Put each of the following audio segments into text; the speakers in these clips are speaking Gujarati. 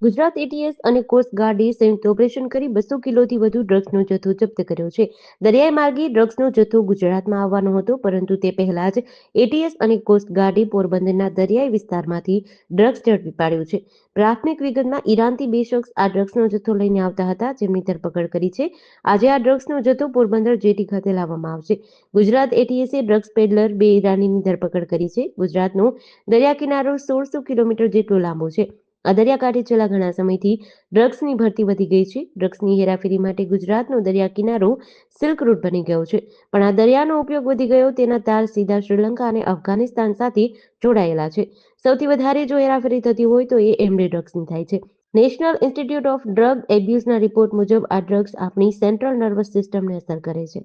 ગુજરાત એટીએસ અને કોસ્ટ ગાર્ડે સંયુક્ત ઓપરેશન કરી 200 કિલોથી વધુ ડ્રગ્સનો જથ્થો જપ્ત કર્યો છે. દરિયાઈ માર્ગે ડ્રગ્સનો જથ્થો ગુજરાતમાં આવવાનો હતો, પરંતુ તે પહેલા જ એટીએસ અને કોસ્ટ ગાર્ડે પોરબંદરના દરિયાઈ વિસ્તારમાંથી ડ્રગ્સ ઝડપી પાડ્યું છે. પ્રાથમિક વિગતમાં ઈરાનથી 2 શખ્સ આ ડ્રગ્સનો જથ્થો લઈને આવતા હતા, જેમની ધરપકડ કરી છે. આજે આ ડ્રગ્સનો જથ્થો પોરબંદર જેટી ખાતે લાવવામાં આવશે. ગુજરાત એટીએસે ડ્રગ્સ પેડલર 2 ઈરાનીની ધરપકડ કરી છે. ગુજરાતનો દરિયા કિનારો 1600 કિલોમીટર જેટલો લાંબો છે. આ દરિયાકાંઠે છેલ્લા ઘણા સમયથી ડ્રગ્સની ભરતી વધી ગઈ છે. ડ્રગ્સની હેરાફેરી માટે ગુજરાતનો દરિયા કિનારો સિલ્ક રૂટ બની ગયો છે, પણ આ દરિયાનો ઉપયોગ વધી ગયો તેના તાર સીધા શ્રીલંકા અને અફઘાનિસ્તાન સાથે જોડાયેલા છે. સૌથી વધારે જો હેરાફેરી થતી હોય તો એ એમડી ડ્રગ્સની થાય છે. નેશનલ ઇન્સ્ટિટ્યૂટ ઓફ ડ્રગ એબ્યુઝના રિપોર્ટ મુજબ આ ડ્રગ્સ આપણી સેન્ટ્રલ નર્વસ સિસ્ટમને અસર કરે છે.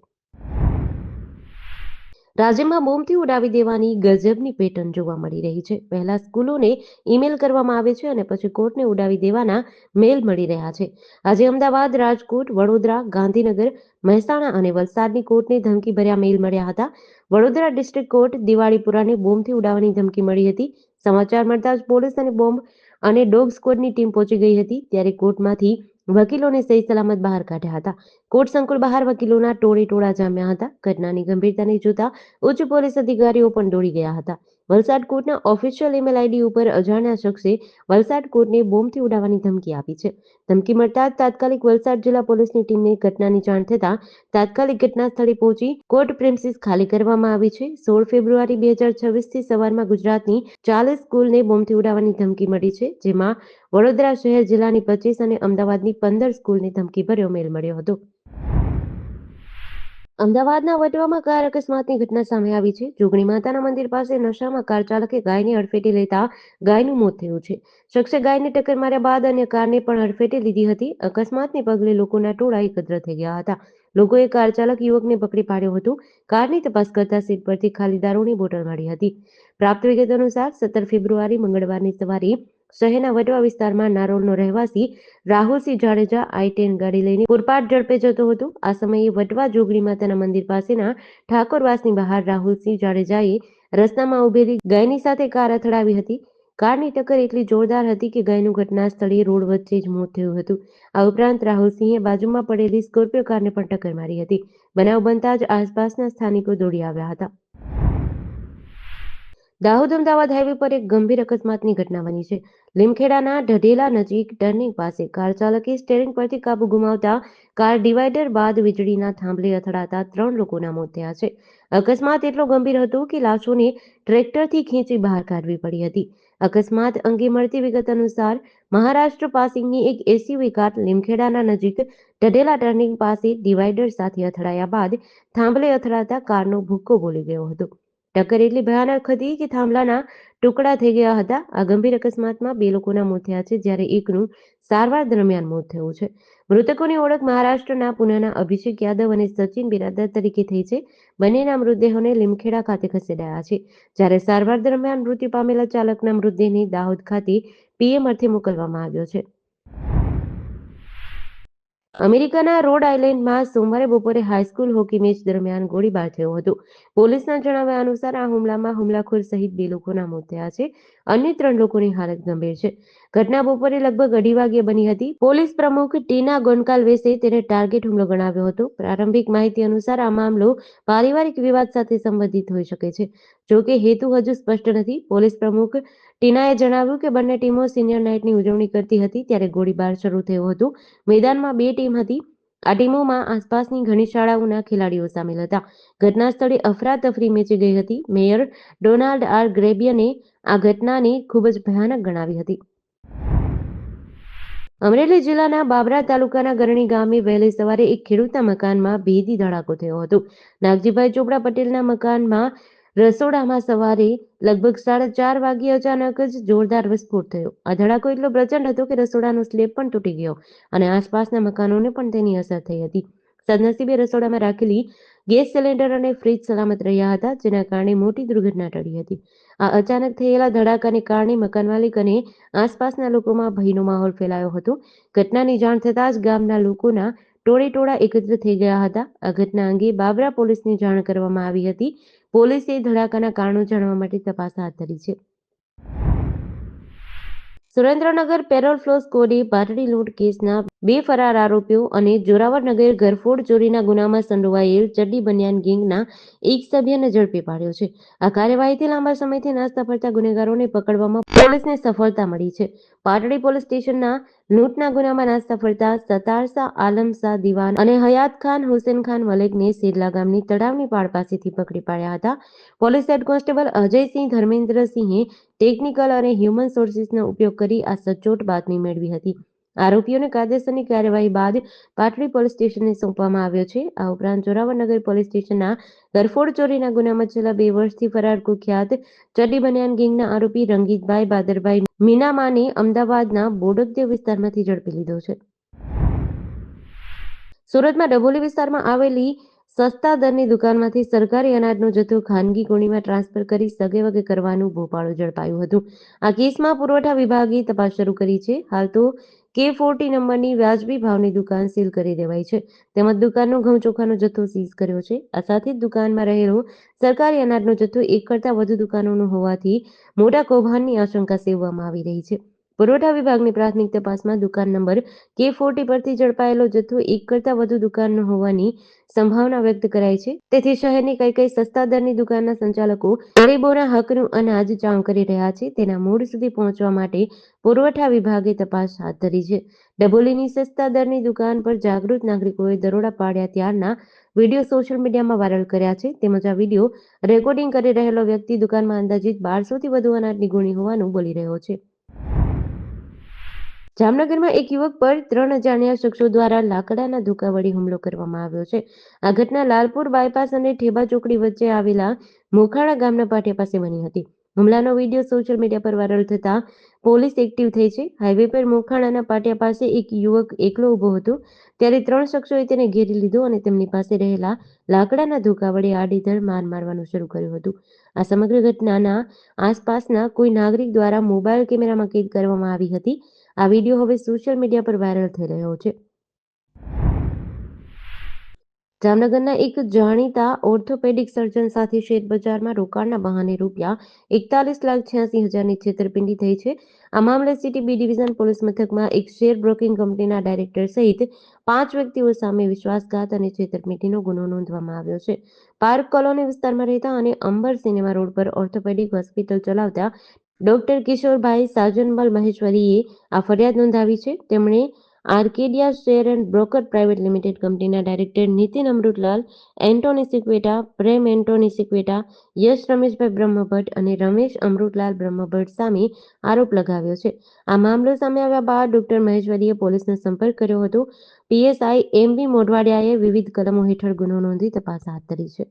રાજ્યમાં બોમ્બથી ઉડાવી દેવાની ગજબની પેટર્ન જોવા મળી રહી છે. પહેલા સ્કૂલોને ઈમેલ કરવામાં આવે છે અને પછી કોર્ટને ઉડાવી દેવાના મેલ મળી રહ્યા છે. આજે અમદાવાદ, રાજકોટ, વડોદરા, ગાંધીનગર, મહેસાણા અને વલસાડની કોર્ટને ધમકી ભર્યા મેલ મળ્યા હતા. વડોદરા ડિસ્ટ્રિક્ટ કોર્ટ દિવાળીપુરાને બોમ્બથી ઉડાવવાની ધમકી મળી હતી. સમાચાર મળતા જ પોલીસ અને બોમ્બ અને ડોગ સ્ક્વોડની ટીમ પહોંચી ગઈ હતી. ત્યારે કોર્ટમાંથી વકીલોને સહી સલામત બહાર કાઢ્યા હતા. કોર્ટ સંકુલ બહાર વકીલોના ટોળે જામ્યા હતા. ઘટનાની ગંભીરતાને જોતા ઉચ્ચ પોલીસ અધિકારીઓ પણ દોડી ગયા હતા. વલસાડ કોર્ટના ઓફિશિયલ ઈમેલ આઈડી ઉપર અજાણ્યા શખ્સે વલસાડ કોર્ટને બોમ્બથી ઉડાવવાની ધમકી આપી છે. ધમકી મળતા જ તાત્કાલિક વલસાડ જિલ્લા પોલીસની ટીમને ઘટનાની જાણ થતાં તાત્કાલિક ઘટના સ્થળે પહોંચી કોર્ટ પ્રેમિસીસ ખાલી કરવામાં આવી છે. 16 ફેબ્રુઆરી 2026થી સવારમાં ગુજરાતની 40 સ્કૂલને બોમ્બથી ઉડાવવાની ધમકી મળી છે, જેમાં વડોદરા શહેર જિલ્લાની 25 અને અમદાવાદની 15 સ્કૂલને ધમકીભર્યો મેલ મળ્યો હતો. અમદાવાદના વટવામાં કાર અકસ્માતની ઘટના સામે આવી છે. જોગણી માતાના મંદિર પાસે નશામાં કાર ચાલકે ગાયને અડફેટે લેતા ગાયનું મોત થયું છે. શખ્સે ગાયને ટક્કર માર્યા બાદ અન્ય કારને પણ અડફેટે લીધી હતી. અકસ્માતને પગલે લોકોના ટોળા એકત્ર થઈ ગયા હતા. લોકોએ કાર ચાલક યુવકને પકડી પાડ્યો હતો. કારની તપાસ કરતા સીટ પરથી ખાલી દારૂની બોટલ મળી હતી. પ્રાપ્ત વિગત અનુસાર 17 ફેબ્રુઆરી મંગળવારની સવારે શહેરના વટવા વિસ્તારમાં નારોલનો રહેવાસી રાહુલસિંહ જાડેજા i10 ગાડી લઈને પૂરપાટ ઝડપે જતો હતો. આ સમયે વટવા જોગણી માતાના મંદિર પાસેના ઠાકોરવાસની બહાર રાહુલસિંહ જાડેજાએ રસ્તામાં ઉભેલી ગાયની સાથે કાર અથડાવી હતી. કારની ટક્કર એટલી જોરદાર હતી કે ગાયનું ઘટના સ્થળે રોડ વચ્ચે જ મોત થયું હતું. આ ઉપરાંત રાહુલસિંહે બાજુમાં પડેલી સ્કોર્પિયો કારને પણ ટક્કર મારી હતી. બનાવ બનતા જ આસપાસના સ્થાનિકો દોડી આવ્યા હતા. દાહોદ અમદાવાદ હાઈવે પર એક ગંભીર અકસ્માતની ઘટના બની છે. લીમખેડાના ઢઢેલા નજીક ટર્નિંગ પાસે કાર ચાલકે સ્ટીયરિંગ પરથી કાબુ ગુમાવતા કાર ડિવાઈડર બાદ વીજળીના થાંભલે અથડાતા 3 લોકોના મોત થયા છે. અકસ્માત એટલો ગંભીર હતો કે લાશોને ટ્રેક્ટરથી ખેંચી બહાર કાઢવી પડી હતી. અકસ્માત અંગે મળતી વિગત અનુસાર મહારાષ્ટ્ર પાસિંગની એક એસયુવી કાર લીમખેડાના નજીક ઢઢેલા ટર્નિંગ પાસે ડિવાઈડર સાથે અથડાયા બાદ થાંભલે અથડાતા કારનો ભૂક્કો બોલી ગયો હતો. ટક્કર એટલી ભયાનક હતી કે થાંભલાના ટુકડા થઈ ગયા હતા. આ ગંભીર અકસ્માતમાં 2 લોકોના મોત થયા છે, જ્યારે એકનું સારવાર દરમિયાન મોત થયું છે. મૃતકોની ઓળખ મહારાષ્ટ્રના પુનાના અભિષેક યાદવ અને સચિન બિરાદર તરીકે થઈ છે. બંનેના મૃતદેહોને લીમખેડા ખાતે ખસેડાયા છે, જ્યારે સારવાર દરમિયાન મૃત્યુ પામેલા ચાલકના મૃતદેહને દાહોદ ખાતે પીએમ અર્થે મોકલવામાં આવ્યો છે. અમેરિકાના રોડ આઇલેન્ડમાં સોમવારે બપોરે હાઈસ્કૂલ હોકી મેચ દરમિયાન ગોળીબાર થયો હતો. પોલીસના જણાવ્યા અનુસાર આ હુમલામાં હુમલાખોર સહિત 2 લોકોના મોત થયા છે. અન્ય 3 લોકોની હાલત ગંભીર છે. ઘટના બપોરે લગભગ 2:30 વાગ્યે બની હતી. પોલીસ પ્રમુખ ટીના ગોન્કાલ્વેસે તેને ટાર્ગેટ હુમલો ગણાવ્યો હતો. પ્રારંભિક માહિતી અનુસાર આ મામલો પારિવારિક વિવાદ સાથે સંબંધિત હોઈ શકે છે. જો કે હેતુ હજુ સ્પષ્ટ નથી. પોલીસ પ્રમુખ ટીનાએ જણાવ્યું કે બંને ટીમો સિનિયર નાઇટની ઉજવણી કરતી હતી ત્યારે ગોળીબાર શરૂ થયો હતો. મેદાનમાં 2 ટીમ હતી. આ ટીમોમાં આસપાસની ઘણી શાળાઓના ખેલાડીઓ સામેલ હતા. ઘટના સ્થળે અફરાતફરી મચી ગઈ હતી. મેયર ડોનાલ્ડ આર ગ્રેબિયને આ ઘટનાને ખૂબ જ ભયાનક ગણાવી હતી. અમરેલી જિલ્લાના બાબરા તાલુકાના ગરણી ગામે વહેલી સવારે એક ખેડૂતના મકાનમાં ભેદી ધડાકો થયો હતો. નાગજીભાઈ ચોપડા પટેલના મકાનમાં રસોડામાં સવારે લગભગ 4:30 વાગ્યે અચાનક જ જોરદાર વિસ્ફોટ થયો. આ ધડાકો એટલો પ્રચંડ હતો કે રસોડાનો સ્લેબ પણ તૂટી ગયો અને આસપાસના મકાનોને પણ તેની અસર થઈ હતી. સદનસીબે રસોડામાં રાખેલી ગેસ સિલિન્ડર અને ફ્રીજ સલામત રહ્યા હતા, જેના કારણે મોટી દુર્ઘટના ટળી હતી. આ અચાનક થયેલા ધડાકાને કારણે મકાન માલિક અને આસપાસના લોકોમાં ભયનો માહોલ ફેલાયો હતો. ઘટનાની જાણ થતાં જ ગામના લોકોના ટોળે એકત્ર થઈ ગયા હતા. આ ઘટના અંગે બાબરા પોલીસને જાણ કરવામાં આવી હતી. પોલીસે ધડાકાના કારણો જાણવા માટે તપાસ હાથ ધરી છે. સુરેન્દ્રનગર પેરોલ ફ્લોસ કોડી પાટડી લૂંટ કેસના બે ફરાર આરોપીઓ અને જોરાવરનગર ઘરફોડ ચોરીના ગુનામાં સંડોવાયેલ ચડ્ડી બનિયાન ગેંગના એક સભ્યને ઝડપી પાડ્યો છે. આ કાર્યવાહીથી લાંબા સમયથી નાસ્તા ફરતા ગુનેગારોને પકડવામાં પોલીસને સફળતા મળી છે. પાટડી પોલીસ સ્ટેશનના લૂંટના ગુનામાં નાસ્તા ફરતા સતારશા આલમ શાહ દિવાન અને હયાત ખાન હુસેન ખાન મલેકને સેરલા ગામની તળાવની પાળ પાસેથી પકડી પાડ્યા હતા. પોલીસ હેડ કોન્સ્ટેબલ અજયસિંહ ધર્મેન્દ્રસિંહે ટેકનિકલ અને હ્યુમન સોર્સિસનો ઉપયોગ કરી આ સચોટ બાતમી મેળવી હતી. આરોપીઓને કાયદેસરની કાર્યવાહી બાદ પાટડી પોલીસ સ્ટેશનને સોંપવામાં આવ્યો છે. આ ઉપરાંત જોરાવરનગર પોલીસ સ્ટેશનના ઘરફોડ ચોરીના ગુનામાં છેલ્લા 2 વર્ષથી ફરાર કુખ્યાત ચડ્ડી બનિયાન ગેંગના આરોપી રંગીતભાઈ બાદરભાઈ મીનામાને અમદાવાદના બોડકદેવ વિસ્તારમાંથી ઝડપી લીધો છે. સુરતમાં ડભોલી વિસ્તારમાં આવેલી સસ્તા દરની દુકાનમાંથી સરકારી અનાજનો જથ્થો ખાનગી કોણીમાં ટ્રાન્સફર કરી સગેવગે કરવાનું ભોપાળું ઝડપાયું હતું. આ કેસમાં પુરવઠા વિભાગે તપાસ શરૂ કરી છે. હાલ તો K40 નંબરની વ્યાજબી ભાવની દુકાન સીલ કરી દેવાઈ છે. તેમજ દુકાનનો ઘઉં ચોખાનો જથ્થો સીઝ કર્યો છે. આ સાથે જ દુકાનમાં રહેલો સરકારી અનાજનો જથ્થો એક કરતાં વધુ દુકાનોનો હોવાથી મોટા કૌભાંડની આશંકા સેવવામાં આવી રહી છે. પુરવઠા વિભાગની પ્રાથમિક તપાસમાં દુકાન નંબર K40 પરથી ઝડપાયેલો જથ્થો એક કરતાં વધુ દુકાનનો હોવાની સંભાવના વ્યક્ત કરાઈ છે. તેથી શહેરની કઈ સસ્તા દરની દુકાનના સંચાલકો ગરીબોના હકનું અનાજ ચાઉં કરી રહ્યા છે, તેના મૂળ સુધી પહોંચવા માટે પુરવઠા વિભાગે તપાસ હાથ ધરી છે. ડભોલીની સસ્તા દરની દુકાન પર જાગૃત નાગરિકોએ દરોડા પાડ્યા ત્યારના વિડીયો સોશિયલ મીડિયામાં વાયરલ કર્યા છે. તેમજ આ વિડીયો રેકોર્ડિંગ કરી રહેલો વ્યક્તિ દુકાનમાં અંદાજિત 1200થી વધુ અનાજની ગુણી હોવાનું બોલી રહ્યો છે. જામનગરમાં એક યુવક પર 3 અજાણ્યા શખ્સો દ્વારા લાકડાના ધોકા વડે હુમલો કરવામાં આવ્યો છે. આ ઘટના લાલપુર બાયપાસ અને ઠેબા ચોકડી વચ્ચે આવેલા મોખાણા ગામના પાટિયા પાસે બની હતી. હુમલાનો વિડીયો સોશિયલ મીડિયા પર વાયરલ થતા પોલીસ એક્ટિવ થઈ છે. હાઈવે પર મોખાણાના પાટિયા પાસે એક યુવક એકલો ઊભો હતો, ત્યારે 3 શખ્સોએ તેને ઘેરી લીધો અને તેમની પાસે રહેલા લાકડાના ધોકા વડે આડેધડ માર મારવાનું શરૂ કર્યું હતું. આ સમગ્ર ઘટનાના આસપાસના કોઈ નાગરિક દ્વારા મોબાઈલ કેમેરામાં કેદ કરવામાં આવી હતી. આ વિડીયો હવે સોશિયલ મીડિયા પર વાયરલ થઈ રહ્યો છે. જામનગરના એક જાણીતા ઓર્થોપેડિક સર્જન સાથે શેરબજારમાં રોકાણના બહાને ₹41,86,000ની છેતરપિંડી થઈ છે. આ મામલે સિટી બી ડિવિઝન પોલીસ મથકમાં એક શેર બ્રોકિંગ કંપનીના ડાયરેક્ટર સહિત 5 વ્યક્તિઓ સામે વિશ્વાસઘાત અને છેતરપિંડીનો ગુનો નોંધવામાં આવ્યો છે. પાર્ક કોલોની વિસ્તારમાં રહેતા અને અંબર સિનેમા રોડ પર ઓર્થોપેડિક હોસ્પિટલ ચલાવતા ડોક્ટર કિશોરભાઈ સાજનમલ મહેશ્વરીએ આ ફરિયાદ નોંધાવી છે. તેમણે Arcadia share and broker private limited કંપનીના director Nitin Amrutlal, Antony Sequeira, Prem Antony Sequeira, Yash Rameshbhai Brahmbhatt અને રમેશ અમૃતલાલ બ્રહ્મભટ્ટ સામે આરોપ લગાવ્યો છે. આ મામલો સામે આવ્યા બાદ ડોક્ટર મહેશ્વરીએ પોલીસનો સંપર્ક કર્યો હતો. પીએસઆઈ એમ.બી. મોઢવાડિયાએ વિવિધ કલમો હેઠળ ગુનો નોંધી તપાસ હાથ ધરી છે.